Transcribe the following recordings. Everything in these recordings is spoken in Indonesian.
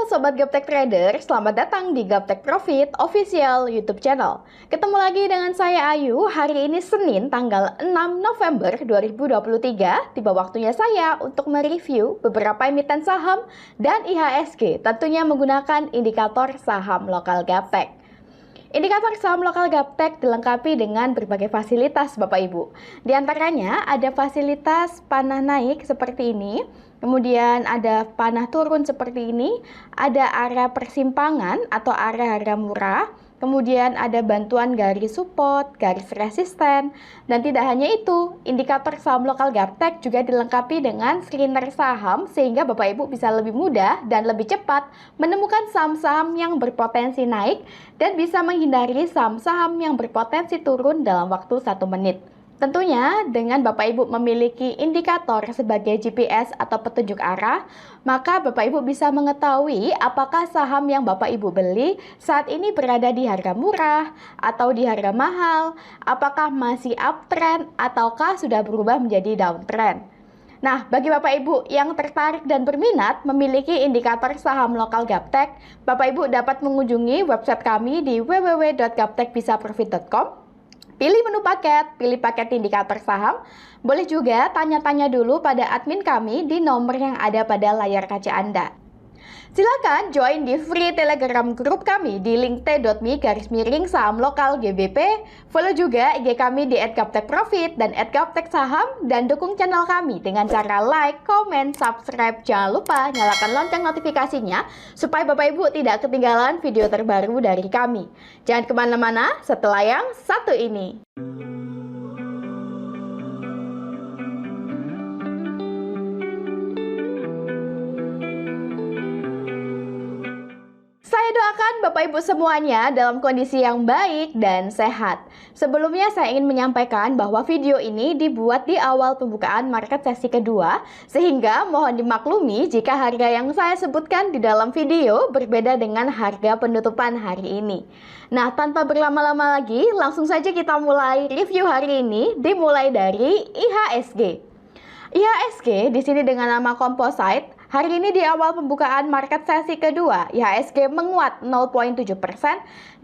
Sobat Gaptek Trader, selamat datang di Gaptek Profit Official YouTube channel. Ketemu lagi dengan saya Ayu, hari ini Senin tanggal 6 November 2023. Tiba waktunya saya untuk mereview beberapa emiten saham dan IHSG, tentunya menggunakan indikator saham lokal Gaptek. Indikator saham lokal Gaptek dilengkapi dengan berbagai fasilitas Bapak Ibu. Di antaranya ada fasilitas panah naik seperti ini, kemudian ada panah turun seperti ini, ada area persimpangan atau area harga murah, kemudian ada bantuan garis support, garis resisten, dan tidak hanya itu, indikator saham lokal Gaptek juga dilengkapi dengan screener saham sehingga Bapak Ibu bisa lebih mudah dan lebih cepat menemukan saham-saham yang berpotensi naik dan bisa menghindari saham-saham yang berpotensi turun dalam waktu 1 menit. Tentunya dengan Bapak Ibu memiliki indikator sebagai GPS atau petunjuk arah, maka Bapak Ibu bisa mengetahui apakah saham yang Bapak Ibu beli saat ini berada di harga murah atau di harga mahal, apakah masih uptrend ataukah sudah berubah menjadi downtrend. Nah, bagi Bapak Ibu yang tertarik dan berminat memiliki indikator saham lokal Gaptek, Bapak Ibu dapat mengunjungi website kami di www.gaptekbisaprofit.com. Pilih menu paket, pilih paket indikator saham. Boleh juga tanya-tanya dulu pada admin kami di nomor yang ada pada layar kaca Anda. Silakan join di free Telegram grup kami di link t.me/saham lokal GBP. Follow juga IG kami di @gaptekprofit dan @gapteksaham dan dukung channel kami dengan cara like, comment, subscribe. Jangan lupa nyalakan lonceng notifikasinya supaya Bapak Ibu tidak ketinggalan video terbaru dari kami. Jangan kemana-mana setelah yang satu ini. Saya doakan Bapak Ibu semuanya dalam kondisi yang baik dan sehat. Sebelumnya saya ingin menyampaikan bahwa video ini dibuat di awal pembukaan market sesi kedua, sehingga mohon dimaklumi jika harga yang saya sebutkan di dalam video berbeda dengan harga penutupan hari ini. Nah, tanpa berlama-lama lagi, langsung saja kita mulai review hari ini, dimulai dari IHSG. IHSG di sini dengan nama Composite. Hari ini di awal pembukaan market sesi kedua, IHSG menguat 0,7%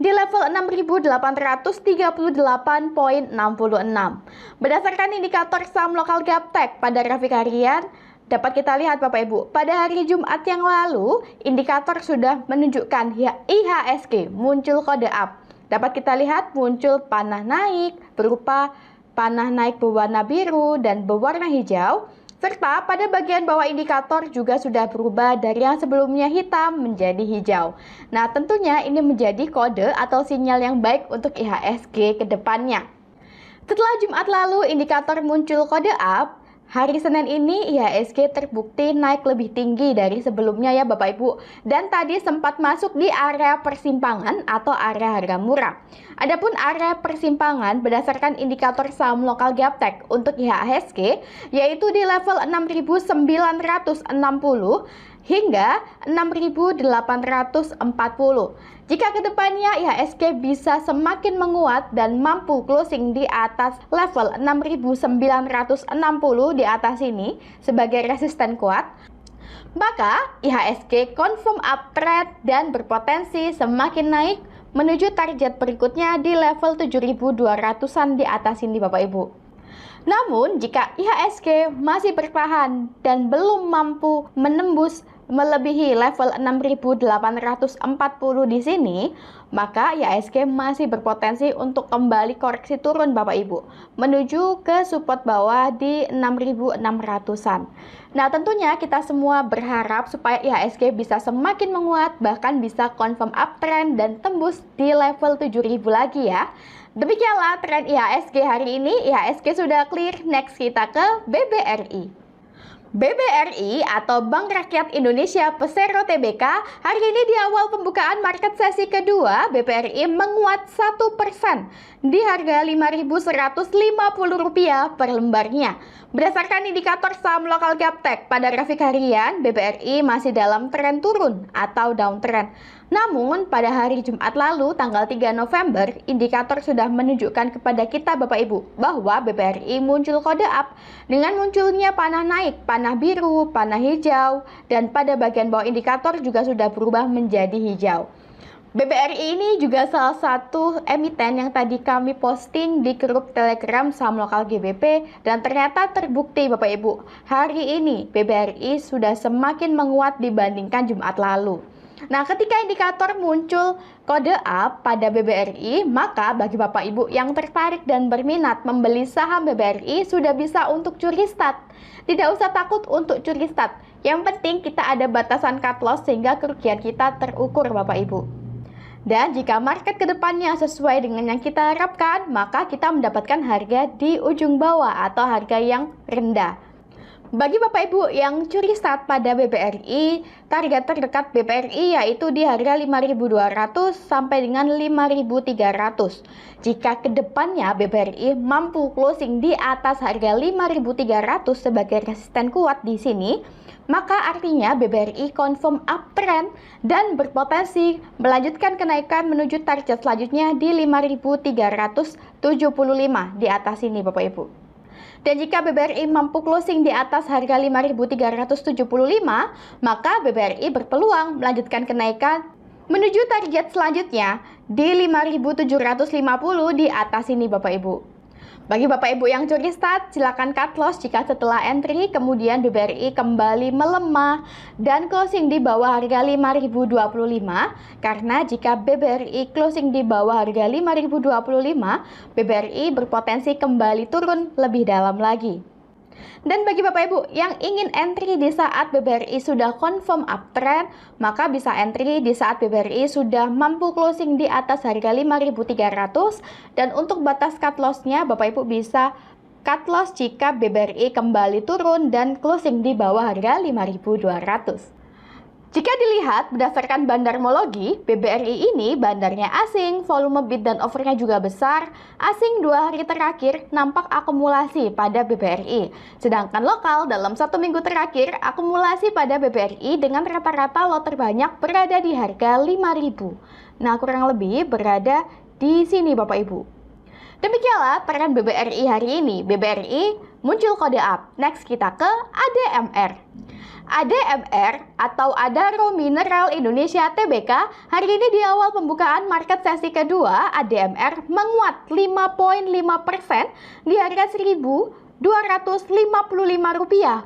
di level 6.838,66. Berdasarkan indikator saham lokal Gaptek pada grafik harian, dapat kita lihat Bapak Ibu, pada hari Jumat yang lalu, indikator sudah menunjukkan IHSG muncul kode up. Dapat kita lihat muncul panah naik berupa panah naik berwarna biru dan berwarna hijau. Serta pada bagian bawah indikator juga sudah berubah dari yang sebelumnya hitam menjadi hijau. Nah, tentunya ini menjadi kode atau sinyal yang baik untuk IHSG ke depannya. Setelah Jumat lalu indikator muncul kode up, hari Senin ini IHSG terbukti naik lebih tinggi dari sebelumnya ya Bapak Ibu. Dan tadi sempat masuk di area persimpangan atau area harga murah. Adapun area persimpangan berdasarkan indikator saham lokal Gaptek untuk IHSG yaitu di level 6.960 hingga 6.840. Jika kedepannya IHSG bisa semakin menguat dan mampu closing di atas level 6.960 di atas ini sebagai resisten kuat, maka IHSG confirm uptrend dan berpotensi semakin naik menuju target berikutnya di level 7.200-an di atas ini Bapak Ibu. Namun jika IHSG masih bertahan dan belum mampu menembus melebihi level 6.840 di sini, maka IHSG masih berpotensi untuk kembali koreksi turun Bapak Ibu, menuju ke support bawah di 6.600-an. Nah, tentunya kita semua berharap supaya IHSG bisa semakin menguat, bahkan bisa confirm uptrend dan tembus di level 7.000 lagi ya. Demikianlah tren IHSG hari ini. IHSG sudah clear, next kita ke BBRI. BBRI atau Bank Rakyat Indonesia Persero Tbk hari ini di awal pembukaan market sesi kedua BBRI menguat 1% di harga Rp5.150 per lembarnya. Berdasarkan indikator saham lokal Gaptek pada grafik harian, BBRI masih dalam tren turun atau downtrend. Namun pada hari Jumat lalu tanggal 3 November, indikator sudah menunjukkan kepada kita Bapak Ibu bahwa BBRI muncul kode up dengan munculnya panah naik, panah panah biru, panah hijau, dan pada bagian bawah indikator juga sudah berubah menjadi hijau. BBRI ini juga salah satu emiten yang tadi kami posting di grup Telegram saham lokal GBP, dan ternyata terbukti Bapak Ibu, hari ini BBRI sudah semakin menguat dibandingkan Jumat lalu. Nah, ketika indikator muncul kode up pada BBRI, maka bagi Bapak Ibu yang tertarik dan berminat membeli saham BBRI sudah bisa untuk curi start. Tidak usah takut untuk curi start. Yang penting kita ada batasan cut loss sehingga kerugian kita terukur Bapak Ibu. Dan jika market kedepannya sesuai dengan yang kita harapkan, maka kita mendapatkan harga di ujung bawah atau harga yang rendah. Bagi Bapak Ibu yang curi start pada BBRI, target terdekat BBRI yaitu di harga 5.200 sampai dengan 5.300. Jika kedepannya BBRI mampu closing di atas harga 5.300 sebagai resisten kuat di sini, maka artinya BBRI confirm uptrend dan berpotensi melanjutkan kenaikan menuju target selanjutnya di 5.375 di atas ini Bapak Ibu. Dan jika BBRI mampu closing di atas harga 5.375, maka BBRI berpeluang melanjutkan kenaikan menuju target selanjutnya di 5.750 di atas ini Bapak Ibu. Bagi Bapak Ibu yang curi start, silakan cut loss jika setelah entry kemudian BBRI kembali melemah dan closing di bawah harga 5.025, karena jika BBRI closing di bawah harga 5.025, BBRI berpotensi kembali turun lebih dalam lagi. Dan bagi Bapak Ibu yang ingin entry di saat BBRI sudah confirm uptrend, maka bisa entry di saat BBRI sudah mampu closing di atas harga 5.300, dan untuk batas cut loss-nya Bapak Ibu bisa cut loss jika BBRI kembali turun dan closing di bawah harga 5.200. Jika dilihat berdasarkan bandarmologi, BBRI ini bandarnya asing, volume bid dan offernya juga besar. Asing 2 hari terakhir nampak akumulasi pada BBRI. Sedangkan lokal dalam 1 minggu terakhir, akumulasi pada BBRI dengan rata-rata lot terbanyak berada di harga 5.000. Nah, kurang lebih berada di sini Bapak Ibu. Demikianlah tren BBRI hari ini. BBRI muncul kode up. Next kita ke ADMR. ADMR atau Adaro Mineral Indonesia Tbk, hari ini di awal pembukaan market sesi kedua, ADMR menguat 5,5% di harga Rp1.255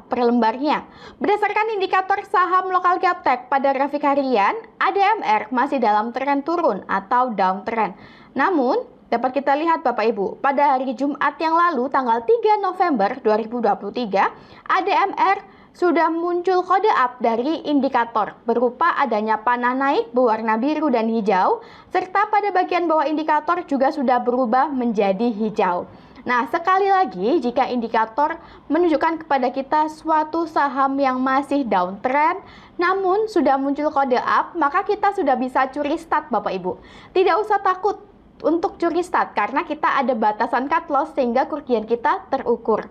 per lembarnya. Berdasarkan indikator saham lokal Gaptek pada grafik harian, ADMR masih dalam tren turun atau downtrend. Namun, dapat kita lihat Bapak Ibu, pada hari Jumat yang lalu tanggal 3 November 2023, ADMR sudah muncul kode up dari indikator berupa adanya panah naik berwarna biru dan hijau, serta pada bagian bawah indikator juga sudah berubah menjadi hijau. Nah, sekali lagi jika indikator menunjukkan kepada kita suatu saham yang masih downtrend namun sudah muncul kode up, maka kita sudah bisa curi start Bapak Ibu. Tidak usah takut untuk curi start karena kita ada batasan cut loss sehingga kerugian kita terukur.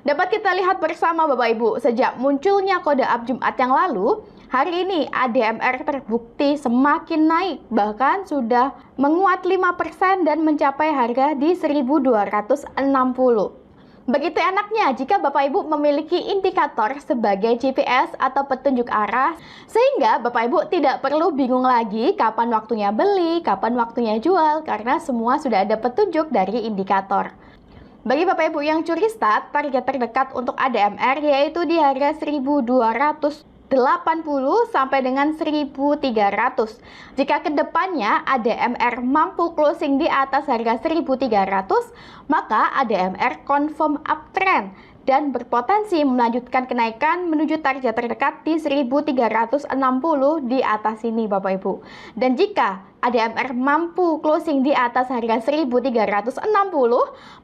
Dapat kita lihat bersama Bapak Ibu, sejak munculnya kode up Jumat yang lalu, hari ini ADMR terbukti semakin naik, bahkan sudah menguat 5% dan mencapai harga di 1.260. Begitu enaknya jika Bapak Ibu memiliki indikator sebagai GPS atau petunjuk arah, sehingga Bapak Ibu tidak perlu bingung lagi kapan waktunya beli, kapan waktunya jual, karena semua sudah ada petunjuk dari indikator. Bagi Bapak Ibu yang curi start, target terdekat untuk ADMR yaitu di harga 1.280 sampai dengan 1.300. Jika kedepannya ADMR mampu closing di atas harga 1.300, maka ADMR confirm uptrend dan berpotensi melanjutkan kenaikan menuju target terdekat di 1.360 di atas ini Bapak Ibu. Dan jika ADMR mampu closing di atas harga 1.360,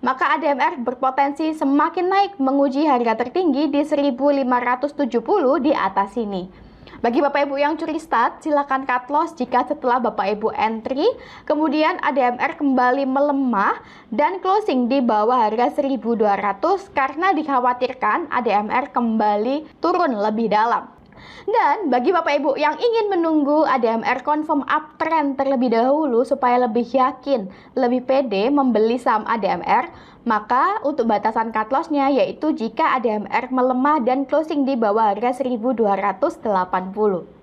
maka ADMR berpotensi semakin naik menguji harga tertinggi di 1.570 di atas ini. Bagi Bapak Ibu yang curi start, silakan cut loss jika setelah Bapak Ibu entry, kemudian ADMR kembali melemah dan closing di bawah harga 1.200 karena dikhawatirkan ADMR kembali turun lebih dalam. Dan bagi Bapak Ibu yang ingin menunggu ADMR confirm uptrend terlebih dahulu supaya lebih yakin, lebih pede membeli saham ADMR, Maka untuk batasan cut loss-nya yaitu jika ADMR melemah dan closing di bawah harga 1280.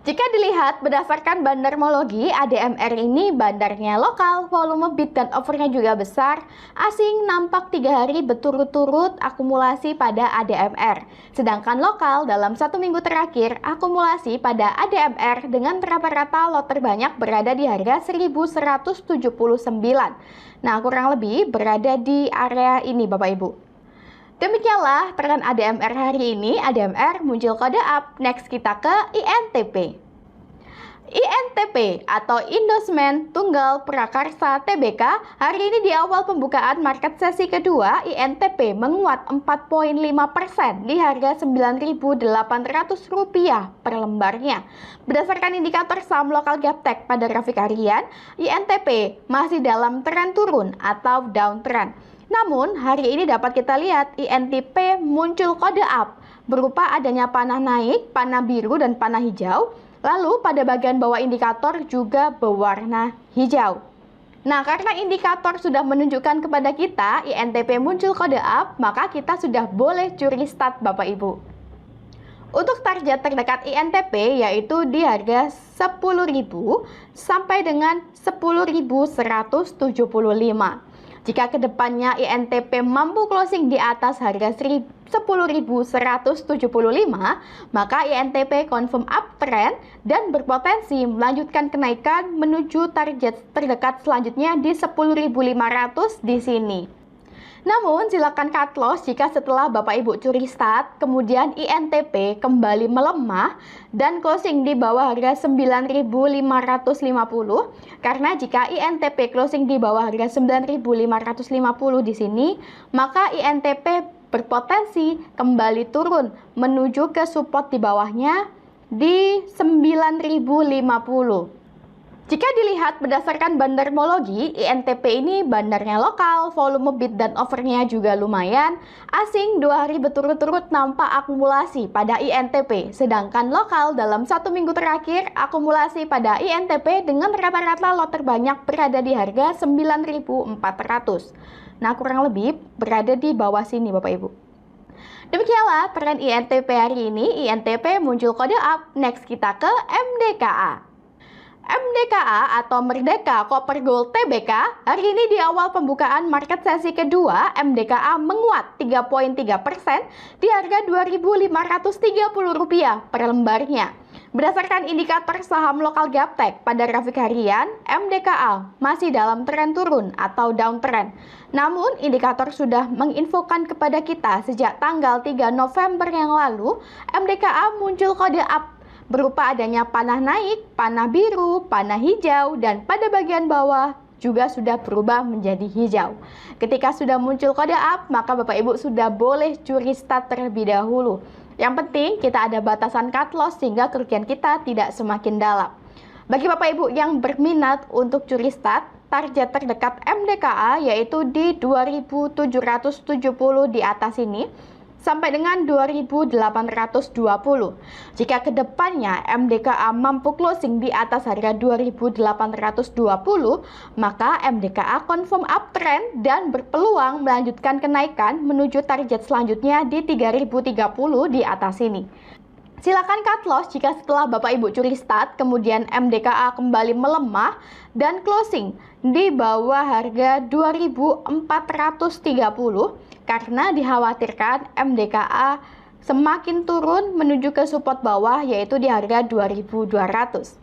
Jika dilihat berdasarkan bandarmologi, ADMR ini bandarnya lokal, volume bid dan offernya juga besar. Asing nampak 3 hari berturut-turut akumulasi pada ADMR. Sedangkan lokal dalam 1 minggu terakhir akumulasi pada ADMR dengan rata-rata lot terbanyak berada di harga 1179. Nah, kurang lebih berada di area ini Bapak Ibu. Demikianlah tren ADMR hari ini. ADMR muncul kode up. Next kita ke INTP. INTP atau Indosmen Tunggal Prakarsa Tbk hari ini di awal pembukaan market sesi kedua INTP menguat 4,5% di harga Rp9.800 per lembarnya. Berdasarkan indikator saham lokal Gaptek pada grafik harian, INTP masih dalam tren turun atau downtrend. Namun, hari ini dapat kita lihat INTP muncul kode up berupa adanya panah naik, panah biru, dan panah hijau. Lalu pada bagian bawah indikator juga berwarna hijau. Nah, karena indikator sudah menunjukkan kepada kita INTP muncul kode up, maka kita sudah boleh curi start Bapak Ibu. Untuk target terdekat INTP yaitu di harga 10.000 sampai dengan 10.175. Jika kedepannya INTP mampu closing di atas harga 10.175, maka INTP confirm uptrend dan berpotensi melanjutkan kenaikan menuju target terdekat selanjutnya di 10.500 di sini. Namun, silakan cut loss jika setelah Bapak Ibu curi start, kemudian INTP kembali melemah dan closing di bawah harga 9.550. Karena jika INTP closing di bawah harga 9.550 di sini, maka INTP berpotensi kembali turun menuju ke support di bawahnya di 9.050. Jika dilihat berdasarkan bandarmologi, INTP ini bandarnya lokal, volume bid dan offernya juga lumayan. Asing 2 hari berturut-turut nampak akumulasi pada INTP, sedangkan lokal dalam 1 minggu terakhir akumulasi pada INTP dengan rata-rata lot terbanyak berada di harga 9.400. Nah, kurang lebih berada di bawah sini Bapak Ibu. Demikianlah tren INTP hari ini. INTP muncul kode up. Next kita ke MDKA. MDKA atau Merdeka Copper Gold Tbk hari ini di awal pembukaan market sesi kedua MDKA menguat 3,3% di harga Rp2.530 per lembarnya. Berdasarkan indikator saham lokal Gaptek pada grafik harian, MDKA masih dalam tren turun atau downtrend. Namun, indikator sudah menginfokan kepada kita sejak tanggal 3 November yang lalu, MDKA muncul kode up berupa adanya panah naik, panah biru, panah hijau, dan pada bagian bawah juga sudah berubah menjadi hijau. Ketika sudah muncul kode up, maka Bapak Ibu sudah boleh curi start terlebih dahulu. Yang penting kita ada batasan cut loss sehingga kerugian kita tidak semakin dalam. Bagi Bapak Ibu yang berminat untuk curi start, target terdekat MDKA yaitu di 2.770 di atas ini sampai dengan 2.820. Jika kedepannya MDKA mampu closing di atas harga 2.820, maka MDKA confirm uptrend dan berpeluang melanjutkan kenaikan menuju target selanjutnya di 3.030 di atas ini. Silakan cut loss jika setelah Bapak Ibu curi start, kemudian MDKA kembali melemah dan closing di bawah harga 2.430 karena dikhawatirkan MDKA semakin turun menuju ke support bawah yaitu di harga 2.200.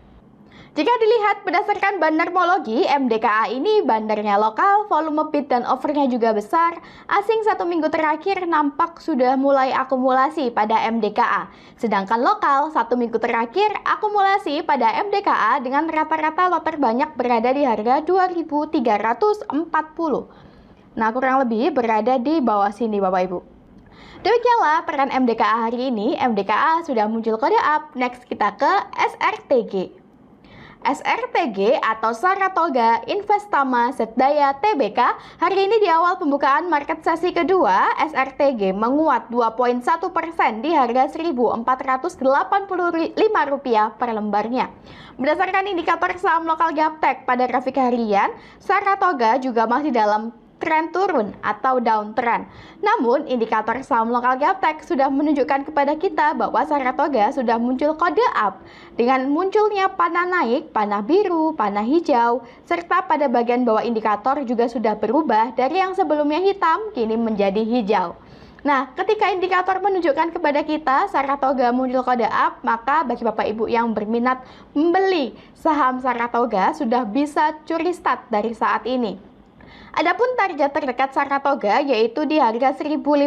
Jika dilihat berdasarkan bandarmologi, MDKA ini bandarnya lokal, volume bid dan offernya juga besar. Asing 1 minggu terakhir nampak sudah mulai akumulasi pada MDKA. Sedangkan lokal 1 minggu terakhir akumulasi pada MDKA dengan rata-rata lot terbanyak berada di harga 2.340. Nah, kurang lebih berada di bawah sini Bapak Ibu. Demikianlah peran MDKA hari ini. MDKA sudah muncul kode up. Next kita ke SRTG. SRTG atau Saratoga Investama Setdaya Tbk hari ini di awal pembukaan market sesi kedua, SRTG menguat 2,1% di harga Rp1.485 per lembarnya. Berdasarkan indikator saham lokal Gaptek pada grafik harian, Saratoga juga masih dalam tren turun atau downtrend. Namun, indikator saham lokal Gaptek sudah menunjukkan kepada kita bahwa Saratoga sudah muncul kode up dengan munculnya panah naik, panah biru, panah hijau, serta pada bagian bawah indikator juga sudah berubah dari yang sebelumnya hitam kini menjadi hijau. Nah, ketika indikator menunjukkan kepada kita Saratoga muncul kode up, maka bagi Bapak Ibu yang berminat membeli saham Saratoga sudah bisa curi start dari saat ini. Adapun target terdekat Saratoga yaitu di harga 1.550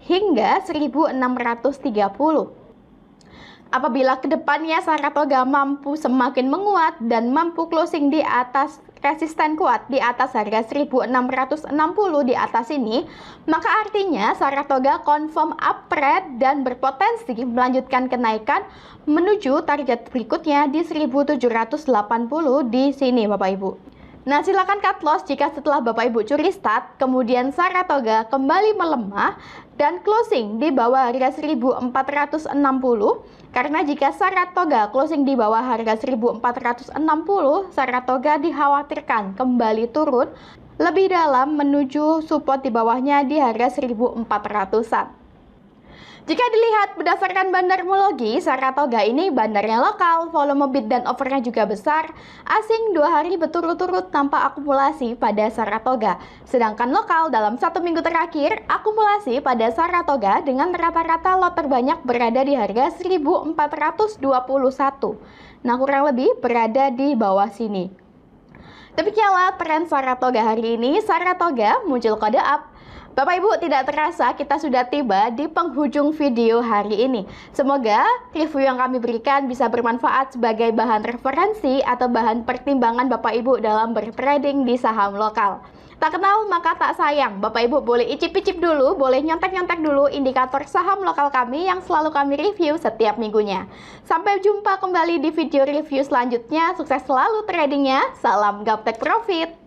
hingga 1.630. Apabila kedepannya Saratoga mampu semakin menguat dan mampu closing di atas resisten kuat di atas harga 1.660 di atas ini, maka artinya Saratoga confirm uptrend dan berpotensi melanjutkan kenaikan menuju target berikutnya di 1.780 di sini Bapak Ibu. Nah, silakan cut loss jika setelah Bapak Ibu curi start, kemudian Saratoga kembali melemah dan closing di bawah harga 1.460, karena jika Saratoga closing di bawah harga 1.460, Saratoga dikhawatirkan kembali turun lebih dalam menuju support di bawahnya di harga 1.400-an. Jika dilihat berdasarkan bandarmologi, Saratoga ini bandarnya lokal, volume bid dan offernya juga besar. Asing 2 hari berturut-turut tanpa akumulasi pada Saratoga. Sedangkan lokal dalam 1 minggu terakhir, akumulasi pada Saratoga dengan rata-rata lot terbanyak berada di harga 1.421. Nah, kurang lebih berada di bawah sini. Demikianlah tren Saratoga hari ini. Saratoga muncul kode up. Bapak Ibu, tidak terasa kita sudah tiba di penghujung video hari ini. Semoga review yang kami berikan bisa bermanfaat sebagai bahan referensi atau bahan pertimbangan Bapak Ibu dalam bertrading di saham lokal. Tak kenal maka tak sayang, Bapak Ibu boleh icip-icip dulu, boleh nyontek-nyontek dulu indikator saham lokal kami yang selalu kami review setiap minggunya. Sampai jumpa kembali di video review selanjutnya, sukses selalu tradingnya, salam Gaptek Profit!